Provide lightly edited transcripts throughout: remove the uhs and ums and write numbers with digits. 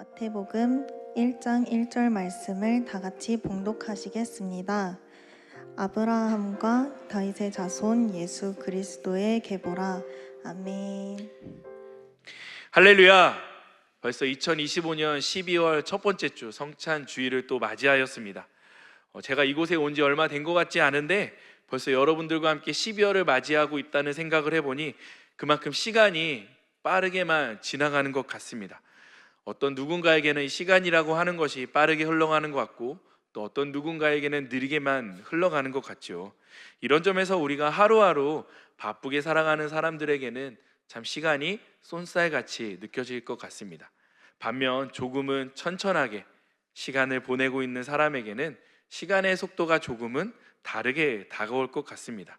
마태복음 1장 1절 말씀을 다 같이 봉독하시겠습니다. 아브라함과 다윗의 자손 예수 그리스도의 계보라. 아멘. 할렐루야! 벌써 2025년 12월 첫 번째 주 성찬 주일을 또 맞이하였습니다. 제가 이곳에 온 지 얼마 된 것 같지 않은데 벌써 여러분들과 함께 12월을 맞이하고 있다는 생각을 해보니 그만큼 시간이 빠르게만 지나가는 것 같습니다. 어떤 누군가에게는 이 시간이라고 하는 것이 빠르게 흘러가는 것 같고, 또 어떤 누군가에게는 느리게만 흘러가는 것 같죠. 이런 점에서 우리가 하루하루 바쁘게 살아가는 사람들에게는 참 시간이 쏜살같이 느껴질 것 같습니다. 반면 조금은 천천하게 시간을 보내고 있는 사람에게는 시간의 속도가 조금은 다르게 다가올 것 같습니다.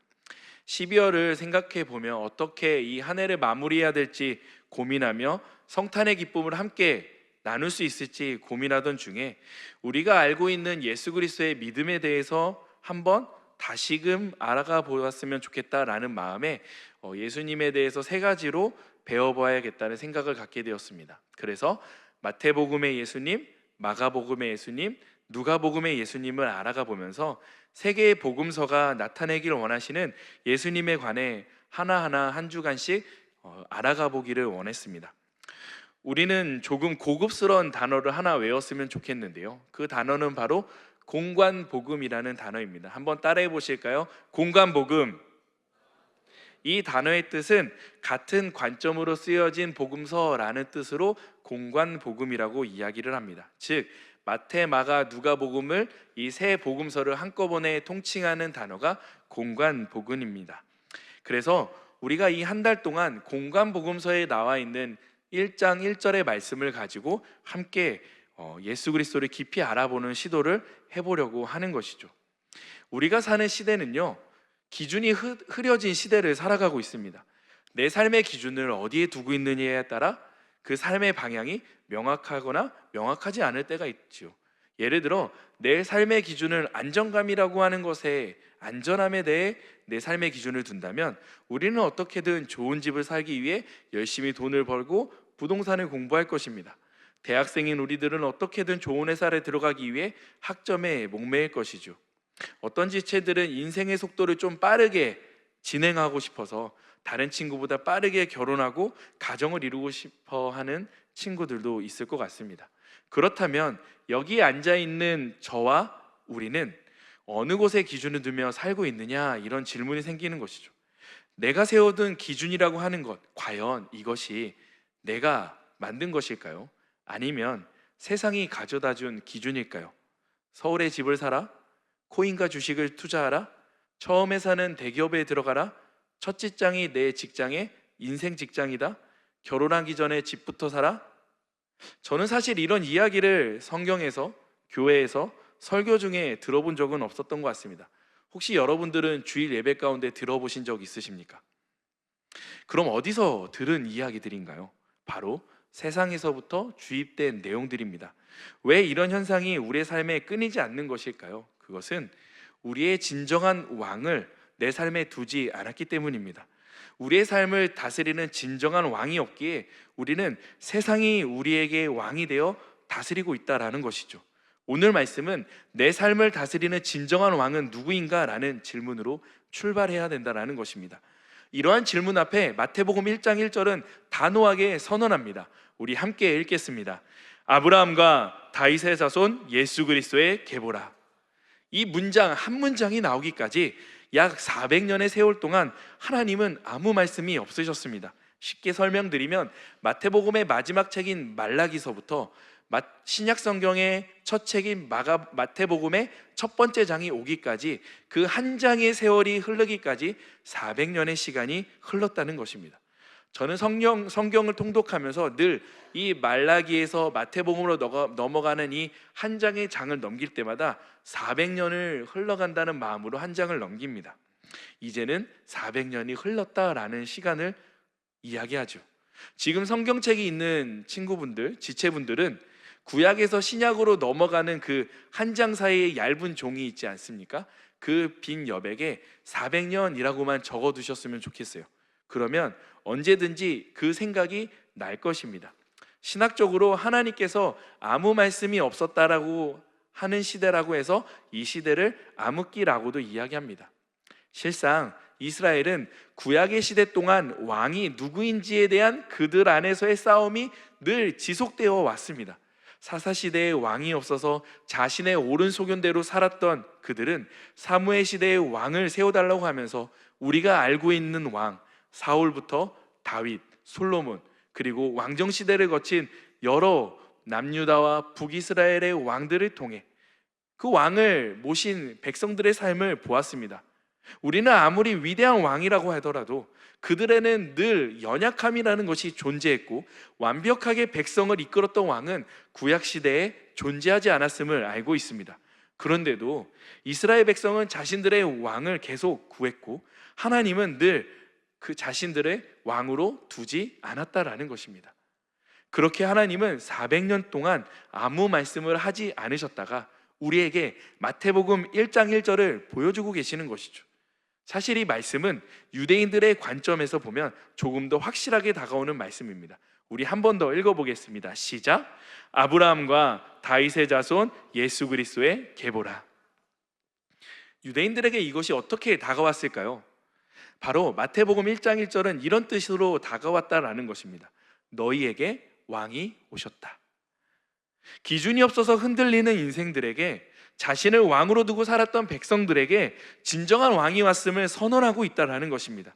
12월을 생각해 보면 어떻게 이 한 해를 마무리해야 될지 고민하며 성탄의 기쁨을 함께 나눌 수 있을지 고민하던 중에 우리가 알고 있는 예수 그리스도의 믿음에 대해서 한번 다시금 알아가 보았으면 좋겠다라는 마음에 예수님에 대해서 세 가지로 배워봐야겠다는 생각을 갖게 되었습니다. 그래서 마태복음의 예수님, 마가복음의 예수님, 누가복음의 예수님을 알아가 보면서 세 개의 복음서가 나타내길 원하시는 예수님에 관해 하나하나 한 주간씩 알아가 보기를 원했습니다. 우리는 조금 고급스러운 단어를 하나 외웠으면 좋겠는데요, 그 단어는 바로 공관복음이라는 단어입니다. 한번 따라해 보실까요? 공관복음. 이 단어의 뜻은 같은 관점으로 쓰여진 복음서라는 뜻으로 공관복음이라고 이야기를 합니다. 즉 마태, 마가, 누가복음을 이 세 복음서를 한꺼번에 통칭하는 단어가 공관복음입니다. 그래서 우리가 이 한 달 동안 공관복음서에 나와 있는 1장 1절의 말씀을 가지고 함께 예수 그리스도를 깊이 알아보는 시도를 해보려고 하는 것이죠. 우리가 사는 시대는요, 기준이 흐려진 시대를 살아가고 있습니다. 내 삶의 기준을 어디에 두고 있느냐에 따라 그 삶의 방향이 명확하거나 명확하지 않을 때가 있죠. 예를 들어 내 삶의 기준을 안정감이라고 하는 것에, 안전함에 대해 내 삶의 기준을 둔다면 우리는 어떻게든 좋은 집을 살기 위해 열심히 돈을 벌고 부동산을 공부할 것입니다. 대학생인 우리들은 어떻게든 좋은 회사에 들어가기 위해 학점에 목매일 것이죠. 어떤 지체들은 인생의 속도를 좀 빠르게 진행하고 싶어서 다른 친구보다 빠르게 결혼하고 가정을 이루고 싶어 하는 친구들도 있을 것 같습니다. 그렇다면 여기에 앉아있는 저와 우리는 어느 곳에 기준을 두며 살고 있느냐, 이런 질문이 생기는 것이죠. 내가 세워둔 기준이라고 하는 것, 과연 이것이 내가 만든 것일까요? 아니면 세상이 가져다준 기준일까요? 서울에 집을 사라? 코인과 주식을 투자하라? 처음 회사는 대기업에 들어가라? 첫 직장이 내 직장의 인생 직장이다? 결혼하기 전에 집부터 사라? 저는 사실 이런 이야기를 성경에서, 교회에서, 설교 중에 들어본 적은 없었던 것 같습니다. 혹시 여러분들은 주일 예배 가운데 들어보신 적 있으십니까? 그럼 어디서 들은 이야기들인가요? 바로 세상에서부터 주입된 내용들입니다. 왜 이런 현상이 우리의 삶에 끊이지 않는 것일까요? 그것은 우리의 진정한 왕을 내 삶에 두지 않았기 때문입니다. 우리의 삶을 다스리는 진정한 왕이 없기에 우리는 세상이 우리에게 왕이 되어 다스리고 있다라는 것이죠. 오늘 말씀은 내 삶을 다스리는 진정한 왕은 누구인가? 라는 질문으로 출발해야 된다는 것입니다. 이러한 질문 앞에 마태복음 1장 1절은 단호하게 선언합니다. 우리 함께 읽겠습니다. 아브라함과 다윗의 자손 예수 그리스도의 계보라. 이 문장 한 문장이 나오기까지 약 400년의 세월 동안 하나님은 아무 말씀이 없으셨습니다. 쉽게 설명드리면 마태복음의 마지막 책인 말라기서부터 신약 성경의 첫 책인 마태복음의 첫 번째 장이 오기까지 그 한 장의 세월이 흐르기까지 400년의 시간이 흘렀다는 것입니다. 저는 성경을 통독하면서 늘 이 말라기에서 마태복음으로 넘어가는 이 한 장의 장을 넘길 때마다 400년을 흘러간다는 마음으로 한 장을 넘깁니다. 이제는 400년이 흘렀다라는 시간을 이야기하죠. 지금 성경책이 있는 친구분들, 지체분들은 구약에서 신약으로 넘어가는 그 한 장 사이에 얇은 종이 있지 않습니까? 그 빈 여백에 400년이라고만 적어두셨으면 좋겠어요. 그러면 언제든지 그 생각이 날 것입니다. 신학적으로 하나님께서 아무 말씀이 없었다라고 하는 시대라고 해서 이 시대를 암흑기라고도 이야기합니다. 실상 이스라엘은 구약의 시대 동안 왕이 누구인지에 대한 그들 안에서의 싸움이 늘 지속되어 왔습니다. 사사시대에 왕이 없어서 자신의 옳은 소견대로 살았던 그들은 사무엘 시대의 왕을 세워달라고 하면서 우리가 알고 있는 왕 사울부터 다윗, 솔로몬, 그리고 왕정시대를 거친 여러 남유다와 북이스라엘의 왕들을 통해 그 왕을 모신 백성들의 삶을 보았습니다. 우리는 아무리 위대한 왕이라고 하더라도 그들에는 늘 연약함이라는 것이 존재했고, 완벽하게 백성을 이끌었던 왕은 구약시대에 존재하지 않았음을 알고 있습니다. 그런데도 이스라엘 백성은 자신들의 왕을 계속 구했고, 하나님은 늘 그 자신들의 왕으로 두지 않았다라는 것입니다. 그렇게 하나님은 400년 동안 아무 말씀을 하지 않으셨다가 우리에게 마태복음 1장 1절을 보여주고 계시는 것이죠. 사실 이 말씀은 유대인들의 관점에서 보면 조금 더 확실하게 다가오는 말씀입니다. 우리 한 번 더 읽어보겠습니다. 시작. 아브라함과 다윗의 자손 예수 그리스도의 계보라. 유대인들에게 이것이 어떻게 다가왔을까요? 바로 마태복음 1장 1절은 이런 뜻으로 다가왔다라는 것입니다. 너희에게 왕이 오셨다. 기준이 없어서 흔들리는 인생들에게, 자신을 왕으로 두고 살았던 백성들에게 진정한 왕이 왔음을 선언하고 있다는 것입니다.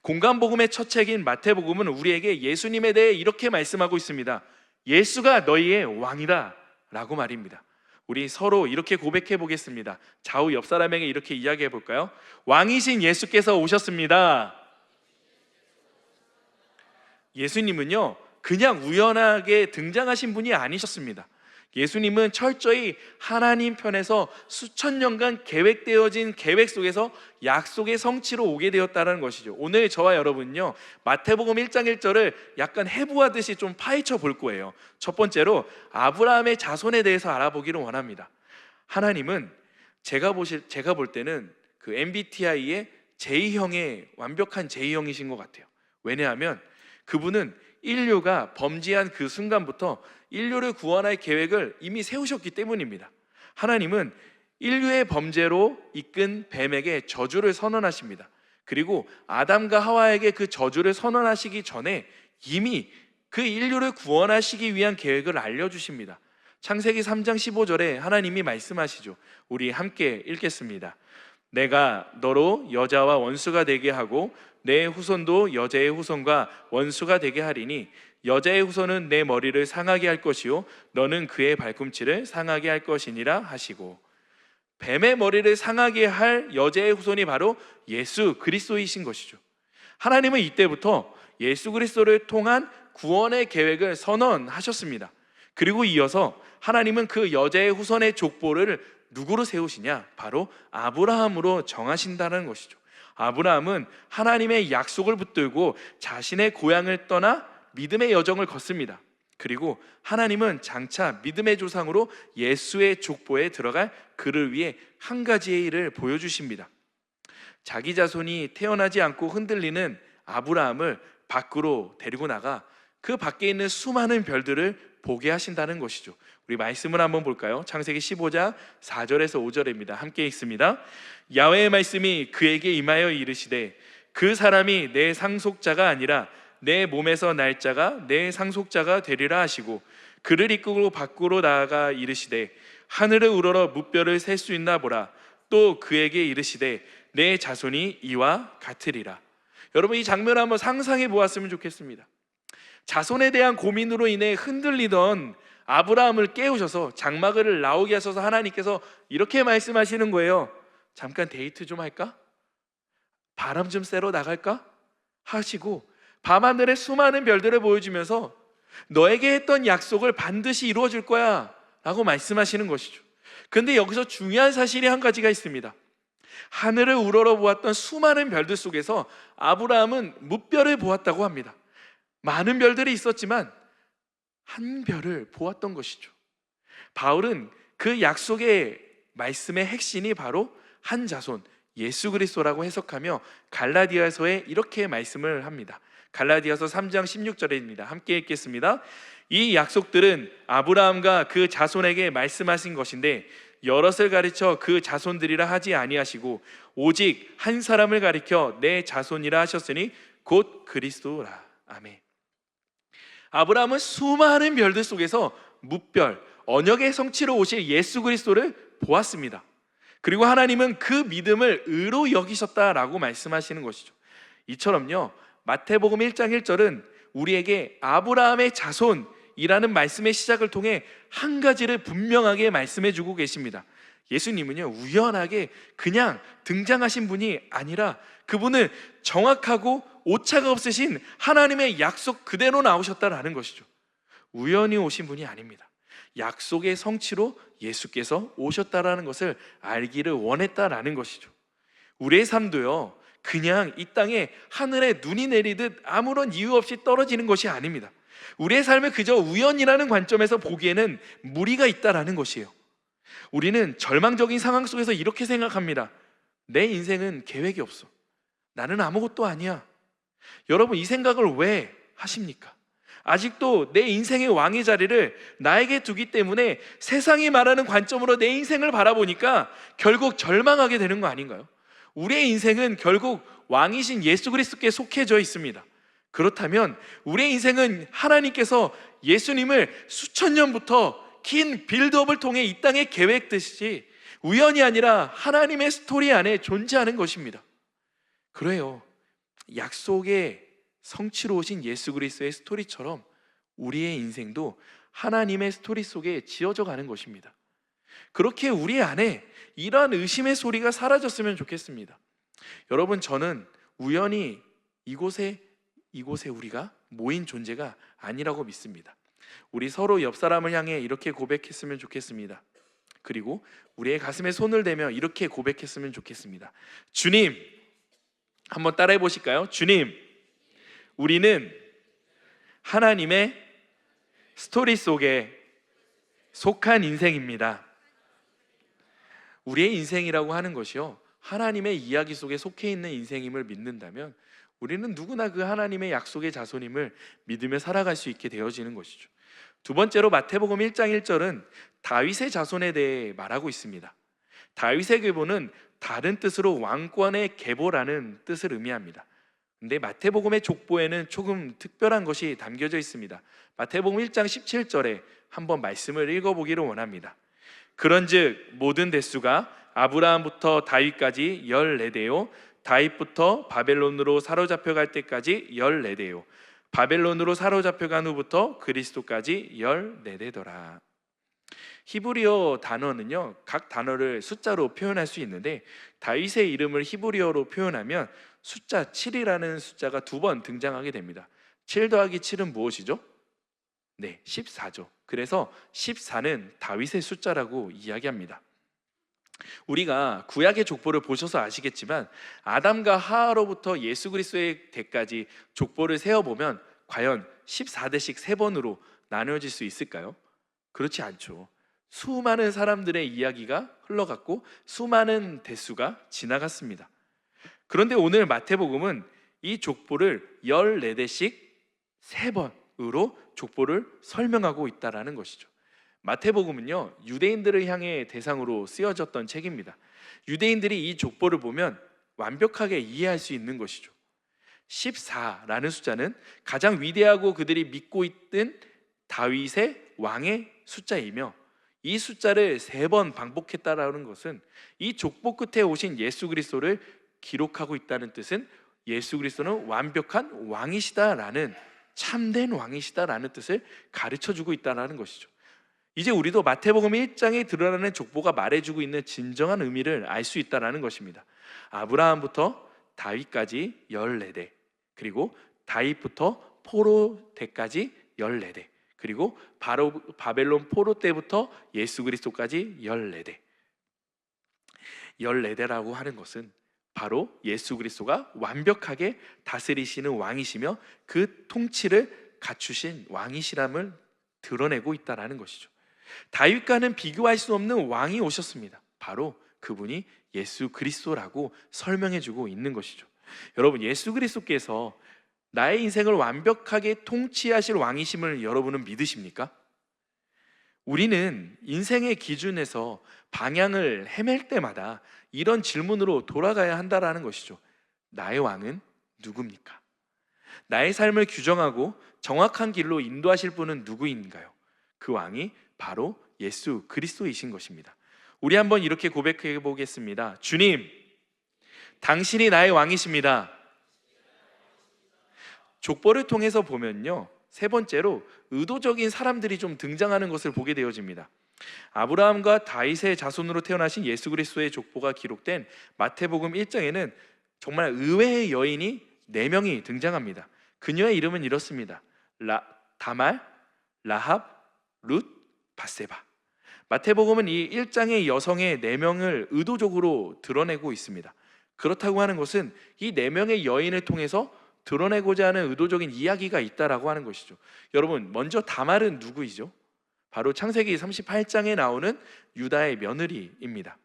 공간복음의 첫 책인 마태복음은 우리에게 예수님에 대해 이렇게 말씀하고 있습니다. 예수가 너희의 왕이다 라고 말입니다. 우리 서로 이렇게 고백해 보겠습니다. 좌우 옆 사람에게 이렇게 이야기해 볼까요? 왕이신 예수께서 오셨습니다. 예수님은요, 그냥 우연하게 등장하신 분이 아니셨습니다. 예수님은 철저히 하나님 편에서 수천 년간 계획되어진 계획 속에서 약속의 성취로 오게 되었다는 것이죠. 오늘 저와 여러분요, 마태복음 1장 1절을 약간 해부하듯이 좀 파헤쳐 볼 거예요. 첫 번째로 아브라함의 자손에 대해서 알아보기를 원합니다. 하나님은 제가 볼 때는 그 MBTI의 J형의 완벽한 J형이신 것 같아요. 왜냐하면 그분은 인류가 범죄한 그 순간부터 인류를 구원할 계획을 이미 세우셨기 때문입니다. 하나님은 인류의 범죄로 이끈 뱀에게 저주를 선언하십니다. 그리고 아담과 하와에게 그 저주를 선언하시기 전에 이미 그 인류를 구원하시기 위한 계획을 알려주십니다. 창세기 3장 15절에 하나님이 말씀하시죠. 우리 함께 읽겠습니다. 내가 너로 여자와 원수가 되게 하고 내 후손도 여자의 후손과 원수가 되게 하리니 여자의 후손은 내 머리를 상하게 할 것이요 너는 그의 발꿈치를 상하게 할 것이니라 하시고, 뱀의 머리를 상하게 할 여자의 후손이 바로 예수 그리스도이신 것이죠. 하나님은 이때부터 예수 그리스도를 통한 구원의 계획을 선언하셨습니다. 그리고 이어서 하나님은 그 여자의 후손의 족보를 누구로 세우시냐? 바로 아브라함으로 정하신다는 것이죠. 아브라함은 하나님의 약속을 붙들고 자신의 고향을 떠나 믿음의 여정을 걷습니다. 그리고 하나님은 장차 믿음의 조상으로 예수의 족보에 들어갈 그를 위해 한 가지의 일을 보여주십니다. 자기 자손이 태어나지 않고 흔들리는 아브라함을 밖으로 데리고 나가 그 밖에 있는 수많은 별들을 보게 하신다는 것이죠. 우리 말씀을 한번 볼까요? 창세기 15장 4절에서 5절입니다. 함께 읽습니다. 야훼의 말씀이 그에게 임하여 이르시되 그 사람이 내 상속자가 아니라 내 몸에서 날 자가 내 상속자가 되리라 하시고, 그를 이끌고 밖으로 나아가 이르시되 하늘을 우러러 무뼈를 셀 수 있나 보라. 또 그에게 이르시되 내 자손이 이와 같으리라. 여러분, 이 장면을 한번 상상해 보았으면 좋겠습니다. 자손에 대한 고민으로 인해 흔들리던 아브라함을 깨우셔서 장막을 나오게 하셔서 하나님께서 이렇게 말씀하시는 거예요. 잠깐 데이트 좀 할까? 바람 좀 쐬러 나갈까? 하시고 밤하늘의 수많은 별들을 보여주면서 너에게 했던 약속을 반드시 이루어질 거야 라고 말씀하시는 것이죠. 근데 여기서 중요한 사실이 한 가지가 있습니다. 하늘을 우러러 보았던 수많은 별들 속에서 아브라함은 무별을 보았다고 합니다. 많은 별들이 있었지만 한 별을 보았던 것이죠. 바울은 그 약속의 말씀의 핵심이 바로 한 자손 예수 그리스도라고 해석하며 갈라디아서에 이렇게 말씀을 합니다. 갈라디아서 3장 16절입니다. 함께 읽겠습니다. 이 약속들은 아브라함과 그 자손에게 말씀하신 것인데 여럿을 가르쳐 그 자손들이라 하지 아니하시고 오직 한 사람을 가리켜 내 자손이라 하셨으니 곧 그리스도라. 아멘. 아브라함은 수많은 별들 속에서 뭇별, 언약의 성취로 오실 예수 그리스도를 보았습니다. 그리고 하나님은 그 믿음을 의로 여기셨다라고 말씀하시는 것이죠. 이처럼요, 마태복음 1장 1절은 우리에게 아브라함의 자손이라는 말씀의 시작을 통해 한 가지를 분명하게 말씀해 주고 계십니다. 예수님은요, 우연하게 그냥 등장하신 분이 아니라 그분은 정확하고 오차가 없으신 하나님의 약속 그대로 나오셨다라는 것이죠. 우연히 오신 분이 아닙니다. 약속의 성취로 예수께서 오셨다라는 것을 알기를 원했다라는 것이죠. 우리의 삶도요, 그냥 이 땅에 하늘에 눈이 내리듯 아무런 이유 없이 떨어지는 것이 아닙니다. 우리의 삶을 그저 우연이라는 관점에서 보기에는 무리가 있다라는 것이에요. 우리는 절망적인 상황 속에서 이렇게 생각합니다. 내 인생은 계획이 없어. 나는 아무것도 아니야. 여러분, 이 생각을 왜 하십니까? 아직도 내 인생의 왕의 자리를 나에게 두기 때문에 세상이 말하는 관점으로 내 인생을 바라보니까 결국 절망하게 되는 거 아닌가요? 우리의 인생은 결국 왕이신 예수 그리스도께 속해져 있습니다. 그렇다면 우리의 인생은 하나님께서 예수님을 수천 년부터 긴 빌드업을 통해 이 땅에 계획듯이 우연이 아니라 하나님의 스토리 안에 존재하는 것입니다. 그래요, 약속의 성취로 오신 예수 그리스도의 스토리처럼 우리의 인생도 하나님의 스토리 속에 지어져 가는 것입니다. 그렇게 우리 안에 이러한 의심의 소리가 사라졌으면 좋겠습니다. 여러분, 저는 우연히 이곳에 우리가 모인 존재가 아니라고 믿습니다. 우리 서로 옆 사람을 향해 이렇게 고백했으면 좋겠습니다. 그리고 우리의 가슴에 손을 대며 이렇게 고백했으면 좋겠습니다. 주님, 한번 따라해 보실까요? 주님, 우리는 하나님의 스토리 속에 속한 인생입니다. 우리의 인생이라고 하는 것이요, 하나님의 이야기 속에 속해 있는 인생임을 믿는다면 우리는 누구나 그 하나님의 약속의 자손임을 믿으며 살아갈 수 있게 되어지는 것이죠. 두 번째로 마태복음 1장 1절은 다윗의 자손에 대해 말하고 있습니다. 다윗의 계보는 다른 뜻으로 왕권의 계보라는 뜻을 의미합니다. 근데 마태복음의 족보에는 조금 특별한 것이 담겨져 있습니다. 마태복음 1장 17절에 한번 말씀을 읽어보기를 원합니다. 그런즉 모든 대수가 아브라함부터 다윗까지 14대요 다윗부터 바벨론으로 사로잡혀갈 때까지 14대요 바벨론으로 사로잡혀간 후부터 그리스도까지 14대더라. 히브리어 단어는요, 각 단어를 숫자로 표현할 수 있는데 다윗의 이름을 히브리어로 표현하면 숫자 7이라는 숫자가 두 번 등장하게 됩니다. 7 더하기 7은 무엇이죠? 네, 14죠. 그래서 14는 다윗의 숫자라고 이야기합니다. 우리가 구약의 족보를 보셔서 아시겠지만 아담과 하와로부터 예수 그리스도의 때까지 족보를 세어보면 과연 14대씩 3번으로 나누어질 수 있을까요? 그렇지 않죠. 수많은 사람들의 이야기가 흘러갔고 수많은 대수가 지나갔습니다. 그런데 오늘 마태복음은 이 족보를 14대씩 3번으로 족보를 설명하고 있다는 것이죠. 마태복음은요, 유대인들을 향해 대상으로 쓰여졌던 책입니다. 유대인들이 이 족보를 보면 완벽하게 이해할 수 있는 것이죠. 14라는 숫자는 가장 위대하고 그들이 믿고 있던 다윗의 왕의 숫자이며 이 숫자를 3번 반복했다라는 것은 이 족보 끝에 오신 예수 그리스도를 기록하고 있다는 뜻은 예수 그리스도는 완벽한 왕이시다라는, 참된 왕이시다라는 뜻을 가르쳐주고 있다는 것이죠. 이제 우리도 마태복음 1장에 드러나는 족보가 말해주고 있는 진정한 의미를 알 수 있다는 것입니다. 아브라함부터 다윗까지 14대, 그리고 다윗부터 포로 때까지 14대, 그리고 바로 바벨론 포로 때부터 예수 그리스도까지 14대. 14대라고 하는 것은 바로 예수 그리스도가 완벽하게 다스리시는 왕이시며 그 통치를 갖추신 왕이시람을 드러내고 있다는 것이죠. 다윗과는 비교할 수 없는 왕이 오셨습니다. 바로 그분이 예수 그리스도라고 설명해주고 있는 것이죠. 여러분, 예수 그리스도께서 나의 인생을 완벽하게 통치하실 왕이심을 여러분은 믿으십니까? 우리는 인생의 기준에서 방향을 헤맬 때마다 이런 질문으로 돌아가야 한다라는 것이죠. 나의 왕은 누굽니까? 나의 삶을 규정하고 정확한 길로 인도하실 분은 누구인가요? 그 왕이 바로 예수 그리스도이신 것입니다. 우리 한번 이렇게 고백해 보겠습니다. 주님, 당신이 나의 왕이십니다. 족보를 통해서 보면요, 세 번째로 의도적인 사람들이 좀 등장하는 것을 보게 되어집니다. 아브라함과 다윗의 자손으로 태어나신 예수 그리스도의 족보가 기록된 마태복음 1장에는 정말 의외의 여인이 4명이 등장합니다. 그녀의 이름은 이렇습니다. 다말, 라합, 룻, 밧세바. 마태복음은 이 1장의 여성의 4명을 의도적으로 드러내고 있습니다. 그렇다고 하는 것은 이 4명의 여인을 통해서 드러내고자 하는 의도적인 이야기가 있다라고 하는 것이죠. 여러분, 먼저 다말은 누구이죠? 바로 창세기 38장에 나오는 유다의 며느리입니다.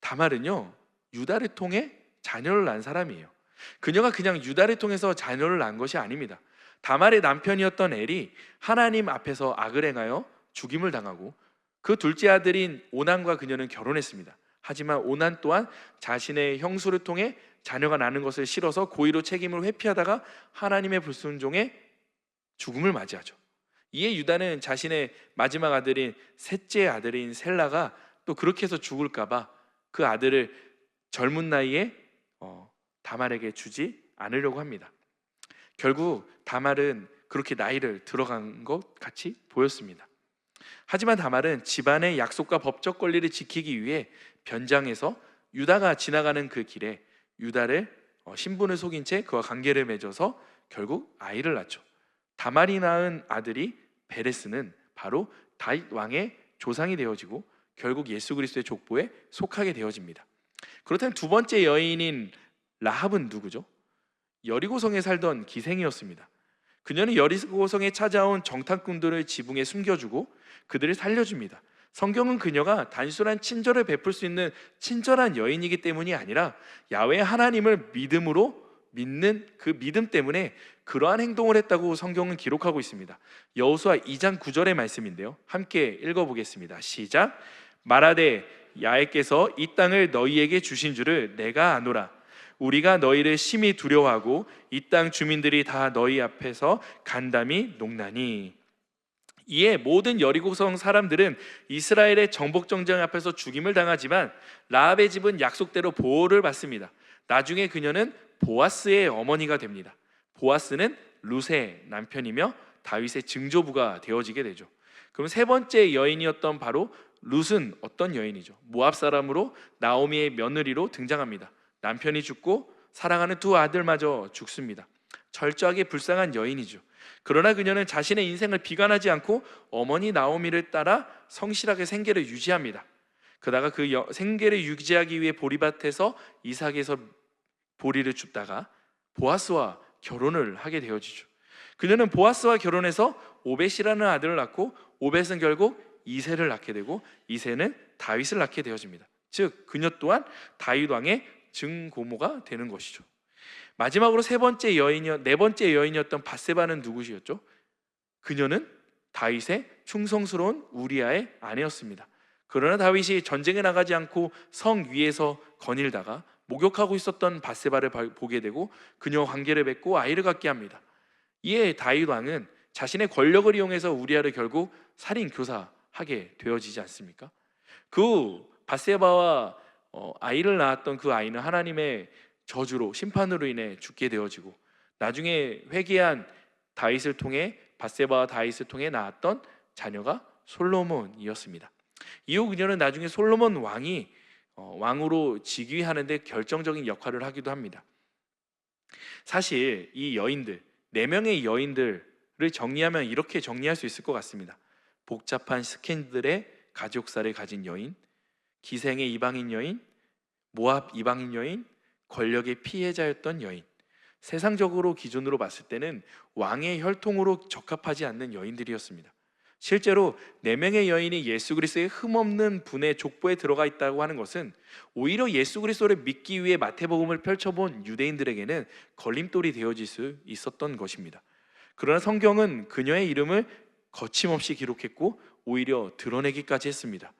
다말은요, 유다를 통해 자녀를 낳은 사람이에요. 그녀가 그냥 유다를 통해서 자녀를 낳은 것이 아닙니다. 다말의 남편이었던 엘이 하나님 앞에서 악을 행하여 죽임을 당하고 그 둘째 아들인 오난과 그녀는 결혼했습니다. 하지만 오난 또한 자신의 형수를 통해 자녀가 나는 것을 싫어서 고의로 책임을 회피하다가 하나님의 불순종에 죽음을 맞이하죠. 이에 유다는 자신의 마지막 아들인 셋째 아들인 셀라가 또 그렇게 해서 죽을까봐 그 아들을 젊은 나이에 다말에게 주지 않으려고 합니다. 결국 다말은 그렇게 나이를 들어간 것 같이 보였습니다. 하지만 다말은 집안의 약속과 법적 권리를 지키기 위해 변장해서 유다가 지나가는 그 길에 유다를 신분을 속인 채 그와 관계를 맺어서 결국 아이를 낳죠. 다말이 낳은 아들이 베레스는 바로 다윗 왕의 조상이 되어지고 결국 예수 그리스도의 족보에 속하게 되어집니다. 그렇다면 두 번째 여인인 라합은 누구죠? 여리고성에 살던 기생이었습니다. 그녀는 여리고성에 찾아온 정탐꾼들을 지붕에 숨겨주고 그들을 살려줍니다. 성경은 그녀가 단순한 친절을 베풀 수 있는 친절한 여인이기 때문이 아니라 야훼 하나님을 믿음으로 믿는 그 믿음 때문에 그러한 행동을 했다고 성경은 기록하고 있습니다. 여호수아 2장 9절의 말씀인데요, 함께 읽어보겠습니다. 시작. 말하되 야훼께서 이 땅을 너희에게 주신 줄을 내가 아노라. 우리가 너희를 심히 두려워하고 이 땅 주민들이 다 너희 앞에서 간담이 녹나니. 이에 모든 여리고성 사람들은 이스라엘의 정복 전쟁 앞에서 죽임을 당하지만 라합의 집은 약속대로 보호를 받습니다. 나중에 그녀는 보아스의 어머니가 됩니다. 보아스는 룻의 남편이며 다윗의 증조부가 되어지게 되죠. 그럼 세 번째 여인이었던 바로 룻은 어떤 여인이죠? 모압 사람으로 나오미의 며느리로 등장합니다. 남편이 죽고 사랑하는 두 아들마저 죽습니다. 철저하게 불쌍한 여인이죠. 그러나 그녀는 자신의 인생을 비관하지 않고 어머니 나오미를 따라 성실하게 생계를 유지합니다. 그러다가 그 생계를 유지하기 위해 보리밭에서 이삭에서 보리를 줍다가 보아스와 결혼을 하게 되어지죠. 그녀는 보아스와 결혼해서 오벳이라는 아들을 낳고 오벳은 결국 이새를 낳게 되고 이새는 다윗을 낳게 되어집니다. 즉 그녀 또한 다윗 왕의 증고모가 되는 것이죠. 마지막으로 네 번째 여인이었던 밧세바는 누구시였죠? 그녀는 다윗의 충성스러운 우리아의 아내였습니다. 그러나 다윗이 전쟁에 나가지 않고 성 위에서 거닐다가 목욕하고 있었던 밧세바를 보게 되고 그녀와 관계를 맺고 아이를 갖게 합니다. 이에 다윗 왕은 자신의 권력을 이용해서 우리아를 결국 살인 교사하게 되어지지 않습니까? 그 밧세바와 아이를 낳았던 그 아이는 하나님의 저주로 심판으로 인해 죽게 되어지고 나중에 회개한 다윗을 통해 밧세바와 다윗을 통해 낳았던 자녀가 솔로몬이었습니다. 이후 그녀는 나중에 솔로몬 왕이 왕으로 즉위하는 데 결정적인 역할을 하기도 합니다. 사실 이 여인들, 4명의 여인들을 정리하면 이렇게 정리할 수 있을 것 같습니다. 복잡한 스캔들의 가족사를 가진 여인, 기생의 이방인 여인, 모압 이방인 여인, 권력의 피해자였던 여인. 세상적으로 기준으로 봤을 때는 왕의 혈통으로 적합하지 않는 여인들이었습니다. 실제로 4명의 여인이 예수 그리스도의 흠없는 분의 족보에 들어가 있다고 하는 것은 오히려 예수 그리스도를 믿기 위해 마태복음을 펼쳐본 유대인들에게는 걸림돌이 되어질 수 있었던 것입니다. 그러나 성경은 그녀의 이름을 거침없이 기록했고 오히려 드러내기까지 했습니다.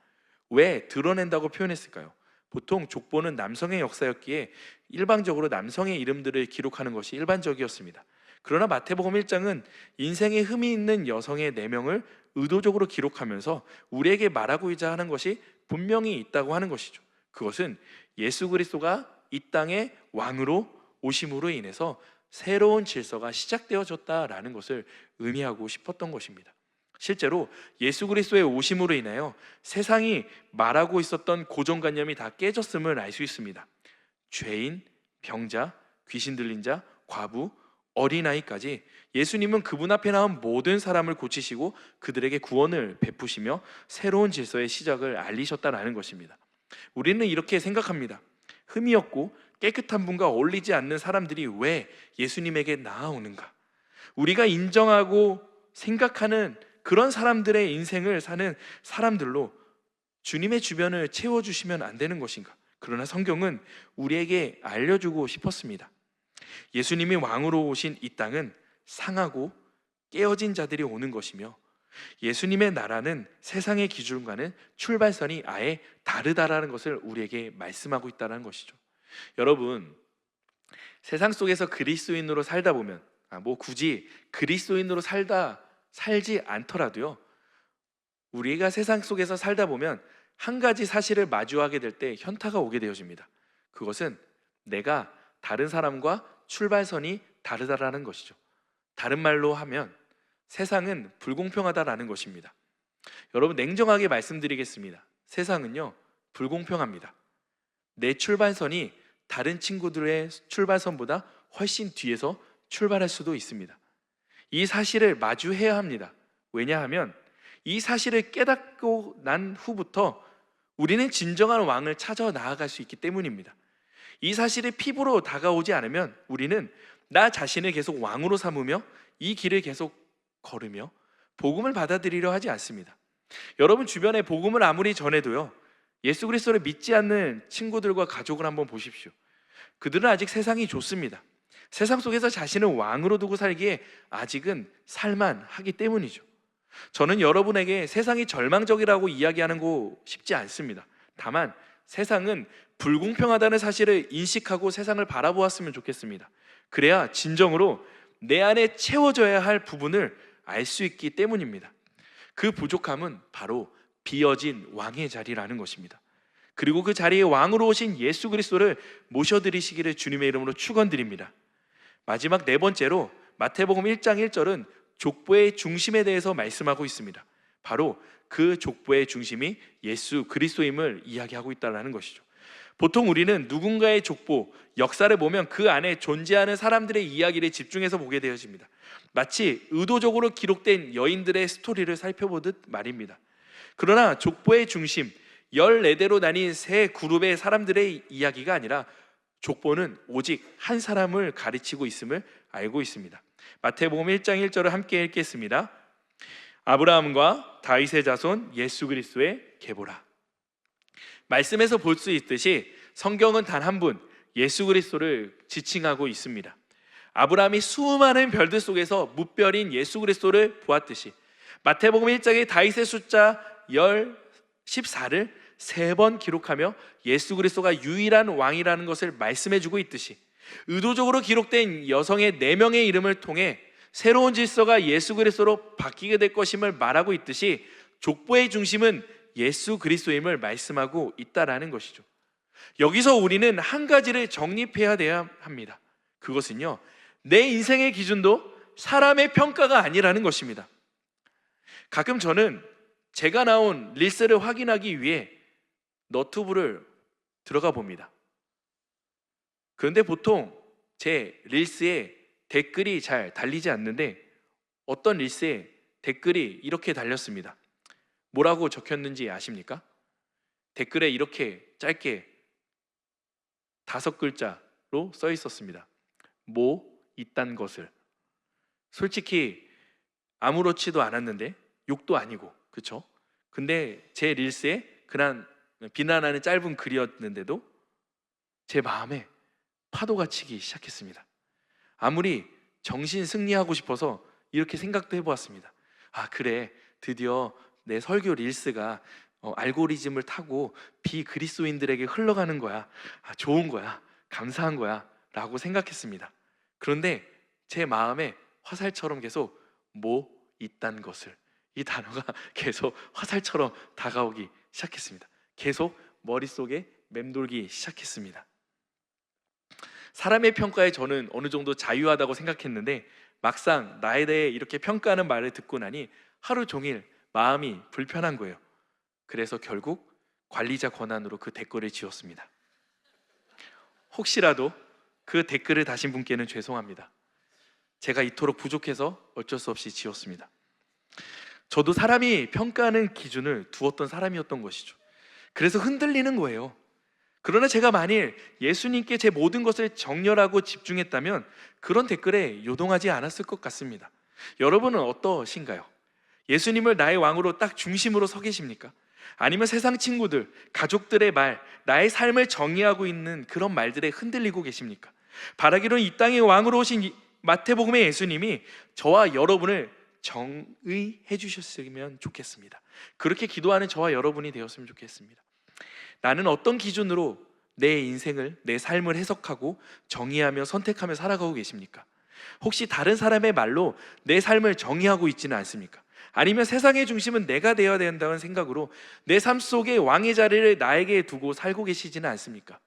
왜 드러낸다고 표현했을까요? 보통 족보는 남성의 역사였기에 일방적으로 남성의 이름들을 기록하는 것이 일반적이었습니다. 그러나 마태복음 1장은 인생에 흠이 있는 여성의 4명을 의도적으로 기록하면서 우리에게 말하고자 하는 것이 분명히 있다고 하는 것이죠. 그것은 예수 그리스도가 이 땅의 왕으로 오심으로 인해서 새로운 질서가 시작되어졌다라는 것을 의미하고 싶었던 것입니다. 실제로 예수 그리스도의 오심으로 인하여 세상이 말하고 있었던 고정관념이 다 깨졌음을 알 수 있습니다. 죄인, 병자, 귀신 들린 자, 과부, 어린아이까지 예수님은 그분 앞에 나온 모든 사람을 고치시고 그들에게 구원을 베푸시며 새로운 질서의 시작을 알리셨다는 것입니다. 우리는 이렇게 생각합니다. 흠이 없고 깨끗한 분과 어울리지 않는 사람들이 왜 예수님에게 나아오는가? 우리가 인정하고 생각하는 그런 사람들의 인생을 사는 사람들로 주님의 주변을 채워주시면 안 되는 것인가? 그러나 성경은 우리에게 알려주고 싶었습니다. 예수님이 왕으로 오신 이 땅은 상하고 깨어진 자들이 오는 것이며 예수님의 나라는 세상의 기준과는 출발선이 아예 다르다라는 것을 우리에게 말씀하고 있다는 것이죠. 여러분, 세상 속에서 그리스도인으로 살다 보면 굳이 그리스도인으로 살지 않더라도요, 우리가 세상 속에서 살다 보면 한 가지 사실을 마주하게 될 때 현타가 오게 되어집니다. 그것은 내가 다른 사람과 출발선이 다르다라는 것이죠. 다른 말로 하면 세상은 불공평하다라는 것입니다. 여러분, 냉정하게 말씀드리겠습니다. 세상은요, 불공평합니다. 내 출발선이 다른 친구들의 출발선보다 훨씬 뒤에서 출발할 수도 있습니다. 이 사실을 마주해야 합니다. 왜냐하면 이 사실을 깨닫고 난 후부터 우리는 진정한 왕을 찾아 나아갈 수 있기 때문입니다. 이 사실이 피부로 다가오지 않으면 우리는 나 자신을 계속 왕으로 삼으며 이 길을 계속 걸으며 복음을 받아들이려 하지 않습니다. 여러분 주변에 복음을 아무리 전해도요, 예수 그리스도를 믿지 않는 친구들과 가족을 한번 보십시오. 그들은 아직 세상이 좋습니다. 세상 속에서 자신을 왕으로 두고 살기에 아직은 살만하기 때문이죠. 저는 여러분에게 세상이 절망적이라고 이야기하는 거 쉽지 않습니다. 다만 세상은 불공평하다는 사실을 인식하고 세상을 바라보았으면 좋겠습니다. 그래야 진정으로 내 안에 채워져야 할 부분을 알 수 있기 때문입니다. 그 부족함은 바로 비어진 왕의 자리라는 것입니다. 그리고 그 자리에 왕으로 오신 예수 그리스도를 모셔드리시기를 주님의 이름으로 축원드립니다. 마지막 4번째로 마태복음 1장 1절은 족보의 중심에 대해서 말씀하고 있습니다. 바로 그 족보의 중심이 예수 그리스도임을 이야기하고 있다는 것이죠. 보통 우리는 누군가의 족보, 역사를 보면 그 안에 존재하는 사람들의 이야기를 집중해서 보게 되어집니다. 마치 의도적으로 기록된 여인들의 스토리를 살펴보듯 말입니다. 그러나 족보의 중심, 14대로 나뉜 세 그룹의 사람들의 이야기가 아니라 족보는 오직 한 사람을 가르치고 있음을 알고 있습니다. 마태복음 1장 1절을 함께 읽겠습니다. 아브라함과 다윗의 자손 예수 그리스도의 계보라. 말씀에서 볼 수 있듯이 성경은 단 한 분, 예수 그리스도를 지칭하고 있습니다. 아브라함이 수많은 별들 속에서 무별인 예수 그리스도를 보았듯이 마태복음 1장의 다윗의 숫자 14를 3번 기록하며 예수 그리스도가 유일한 왕이라는 것을 말씀해주고 있듯이 의도적으로 기록된 여성의 4명의 이름을 통해 새로운 질서가 예수 그리스도로 바뀌게 될 것임을 말하고 있듯이 족보의 중심은 예수 그리스도임을 말씀하고 있다라는 것이죠. 여기서 우리는 한 가지를 정립해야 돼야 합니다. 그것은요, 내 인생의 기준도 사람의 평가가 아니라는 것입니다. 가끔 저는 제가 나온 릴스를 확인하기 위해 너튜브를 들어가 봅니다. 그런데 보통 제 릴스에 댓글이 잘 달리지 않는데 어떤 릴스에 댓글이 이렇게 달렸습니다. 뭐라고 적혔는지 아십니까? 댓글에 이렇게 짧게 5글자로 써 있었습니다. 뭐 이딴 것을. 솔직히 아무렇지도 않았는데 욕도 아니고, 그렇죠? 근데 제 릴스에 그냥 비난하는 짧은 글이었는데도 제 마음에 파도가 치기 시작했습니다. 아무리 정신 승리하고 싶어서 이렇게 생각도 해보았습니다. 아, 그래, 드디어 내 설교 릴스가 알고리즘을 타고 비그리스도인들에게 흘러가는 거야. 아, 좋은 거야, 감사한 거야 라고 생각했습니다. 그런데 제 마음에 화살처럼 계속 뭐 있단 것을, 이 단어가 계속 화살처럼 다가오기 시작했습니다. 계속 머릿속에 맴돌기 시작했습니다. 사람의 평가에 저는 어느 정도 자유하다고 생각했는데 막상 나에 대해 이렇게 평가하는 말을 듣고 나니 하루 종일 마음이 불편한 거예요. 그래서 결국 관리자 권한으로 그 댓글을 지웠습니다. 혹시라도 그 댓글을 다신 분께는 죄송합니다. 제가 이토록 부족해서 어쩔 수 없이 지웠습니다. 저도 사람이 평가하는 기준을 두었던 사람이었던 것이죠. 그래서 흔들리는 거예요. 그러나 제가 만일 예수님께 제 모든 것을 정렬하고 집중했다면 그런 댓글에 요동하지 않았을 것 같습니다. 여러분은 어떠신가요? 예수님을 나의 왕으로 딱 중심으로 서 계십니까? 아니면 세상 친구들, 가족들의 말, 나의 삶을 정의하고 있는 그런 말들에 흔들리고 계십니까? 바라기로는 이 땅의 왕으로 오신 마태복음의 예수님이 저와 여러분을 정의해 주셨으면 좋겠습니다. 그렇게 기도하는 저와 여러분이 되었으면 좋겠습니다. 나는 어떤 기준으로 내 인생을, 내 삶을 해석하고 정의하며 선택하며 살아가고 계십니까? 혹시 다른 사람의 말로 내 삶을 정의하고 있지는 않습니까? 아니면 세상의 중심은 내가 되어야 된다는 생각으로 내 삶 속에 왕의 자리를 나에게 두고 살고 계시지는 않습니까?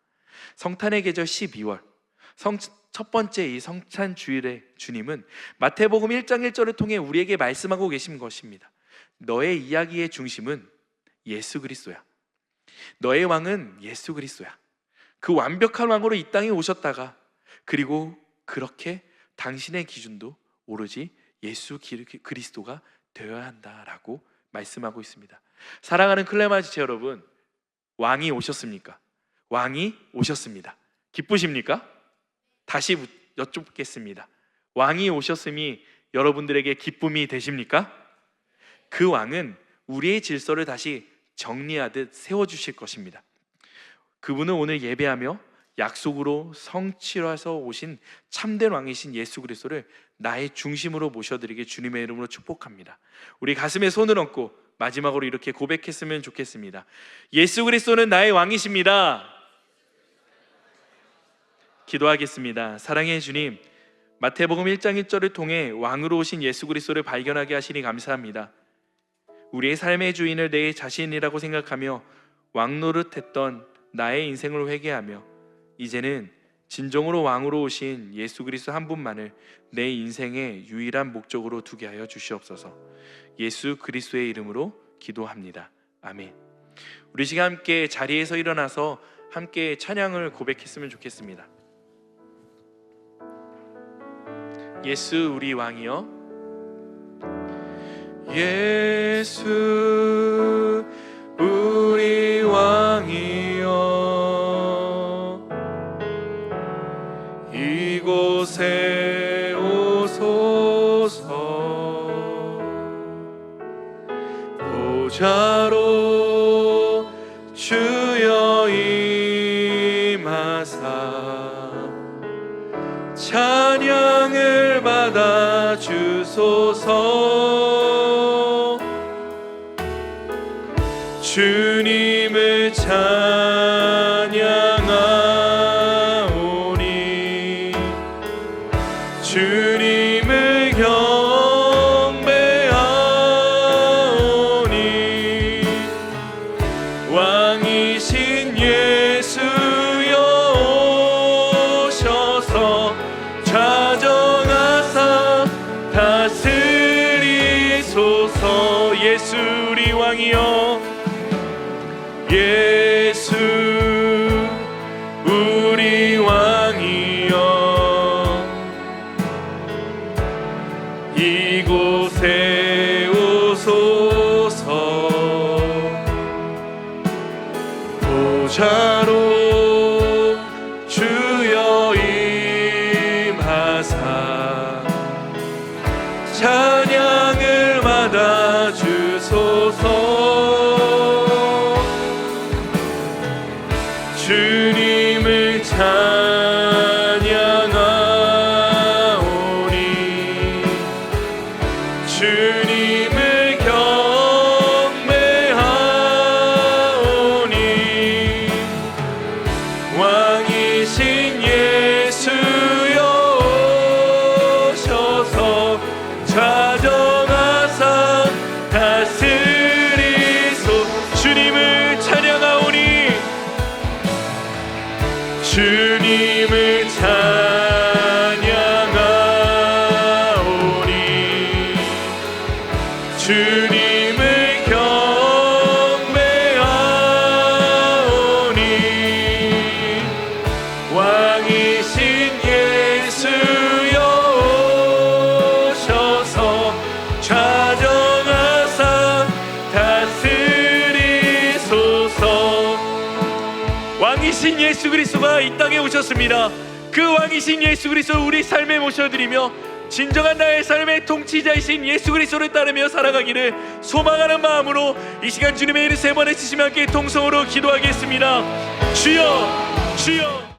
성탄의 계절 12월 첫 번째 이 성찬 주일의 주님은 마태복음 1장 1절을 통해 우리에게 말씀하고 계신 것입니다. 너의 이야기의 중심은 예수 그리스도야. 너의 왕은 예수 그리스도야. 그 완벽한 왕으로 이 땅에 오셨다가 그리고 그렇게 당신의 기준도 오로지 예수 그리스도가 되어야 한다라고 말씀하고 있습니다. 사랑하는 클레마지체 여러분, 왕이 오셨습니까? 왕이 오셨습니다. 기쁘십니까? 다시 여쭙겠습니다. 왕이 오셨음이 여러분들에게 기쁨이 되십니까? 그 왕은 우리의 질서를 다시 정리하듯 세워주실 것입니다. 그분은 오늘 예배하며 약속으로 성취해서 오신 참된 왕이신 예수 그리스도를 나의 중심으로 모셔드리게 주님의 이름으로 축복합니다. 우리 가슴에 손을 얹고 마지막으로 이렇게 고백했으면 좋겠습니다. 예수 그리스도는 나의 왕이십니다. 기도하겠습니다. 사랑의 주님, 마태복음 1장 1절을 통해 왕으로 오신 예수 그리스도를 발견하게 하시니 감사합니다. 우리의 삶의 주인을 내 자신이라고 생각하며 왕노릇했던 나의 인생을 회개하며 이제는 진정으로 왕으로 오신 예수 그리스도 한 분만을 내 인생의 유일한 목적으로 두게 하여 주시옵소서. 예수 그리스도의 이름으로 기도합니다. 아멘. 우리 시간 함께 자리에서 일어나서 함께 찬양을 고백했으면 좋겠습니다. 예수 우리 왕이여, 예수 우리 왕이여, 이곳에 오소서. 보좌로 주여 임하사 찬양을 받아 주소서. 주님을 찬양하오니 주님을 경배하오니 왕이신 예수여 오셔서 좌정하사 다스리소서. 예수 우리 왕이여, 예수 우리 왕이여, 이곳에 오소서. 보좌로 주여 임하사 찬양을 받아 주 다스리소. 주님을 찬양하오니 주님을 찬양하오니 주님을 경배하오니 왕이신 예수여 오셔서 좌정하사 다스리소서. 왕이신 예수 그리스도가 이 땅에 오셨습니다. 그 왕이신 예수 그리스도 우리 삶에 모셔드리며 진정한 나의 삶의 통치자이신 예수 그리스도를 따르며 살아가기를 소망하는 마음으로 이 시간 주님의 이름 세 번 외치시며 함께 통성으로 기도하겠습니다. 주여 주여.